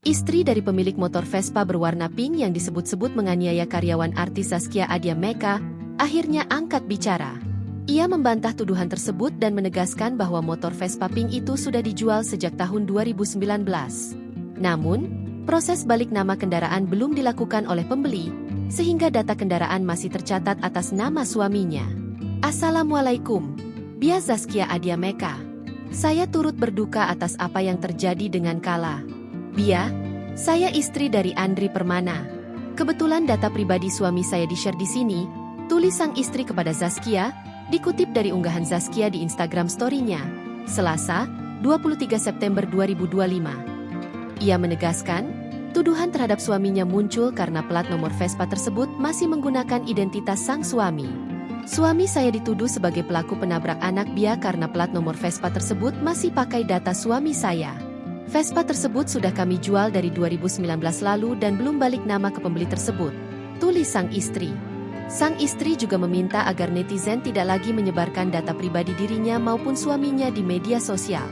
Istri dari pemilik motor Vespa berwarna pink yang disebut-sebut menganiaya karyawan artis Zaskia Adya Meka, akhirnya angkat bicara. Ia membantah tuduhan tersebut dan menegaskan bahwa motor Vespa pink itu sudah dijual sejak tahun 2019. Namun, proses balik nama kendaraan belum dilakukan oleh pembeli, sehingga data kendaraan masih tercatat atas nama suaminya. Assalamualaikum, Bia Zaskia Adya Meka. Saya turut berduka atas apa yang terjadi dengan Kala. Bia, saya istri dari Andri Permana. Kebetulan data pribadi suami saya di-share di sini, tulis sang istri kepada Zaskia, dikutip dari unggahan Zaskia di Instagram story-nya, Selasa, 23 September 2025. Ia menegaskan, tuduhan terhadap suaminya muncul karena plat nomor Vespa tersebut masih menggunakan identitas sang suami. Suami saya dituduh sebagai pelaku penabrak anak Bia karena plat nomor Vespa tersebut masih pakai data suami saya. Vespa tersebut sudah kami jual dari 2019 lalu dan belum balik nama ke pembeli tersebut, tulis sang istri. Sang istri juga meminta agar netizen tidak lagi menyebarkan data pribadi dirinya maupun suaminya di media sosial.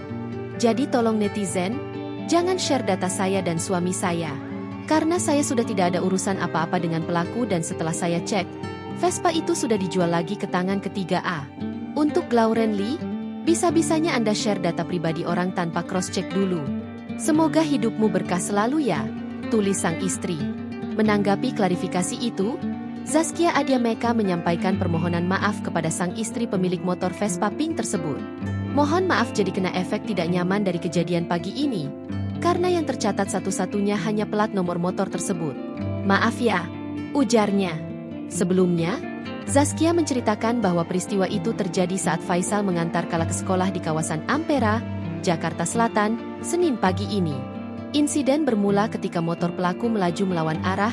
Jadi tolong netizen, jangan share data saya dan suami saya. Karena saya sudah tidak ada urusan apa-apa dengan pelaku dan setelah saya cek, Vespa itu sudah dijual lagi ke tangan ketiga A. Untuk Lauren Lee, bisa-bisanya Anda share data pribadi orang tanpa cross-check dulu. Semoga hidupmu berkah selalu ya, tulis sang istri. Menanggapi klarifikasi itu, Zaskia Adya Meka menyampaikan permohonan maaf kepada sang istri pemilik motor Vespa pink tersebut. Mohon maaf jadi kena efek tidak nyaman dari kejadian pagi ini, karena yang tercatat satu-satunya hanya plat nomor motor tersebut. Maaf ya, ujarnya. Sebelumnya, Zaskia menceritakan bahwa peristiwa itu terjadi saat Faisal mengantar Kala ke sekolah di kawasan Ampera, Jakarta Selatan, Senin pagi ini. Insiden bermula ketika motor pelaku melaju melawan arah,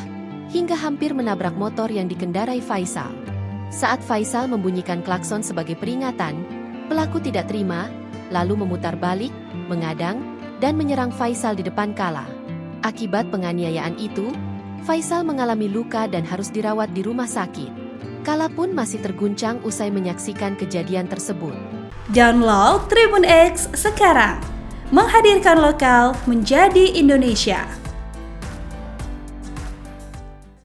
hingga hampir menabrak motor yang dikendarai Faisal. Saat Faisal membunyikan klakson sebagai peringatan, pelaku tidak terima, lalu memutar balik, mengadang, dan menyerang Faisal di depan Kala. Akibat penganiayaan itu, Faisal mengalami luka dan harus dirawat di rumah sakit. Kala pun masih terguncang usai menyaksikan kejadian tersebut. Download Tribun X sekarang, menghadirkan lokal menjadi Indonesia.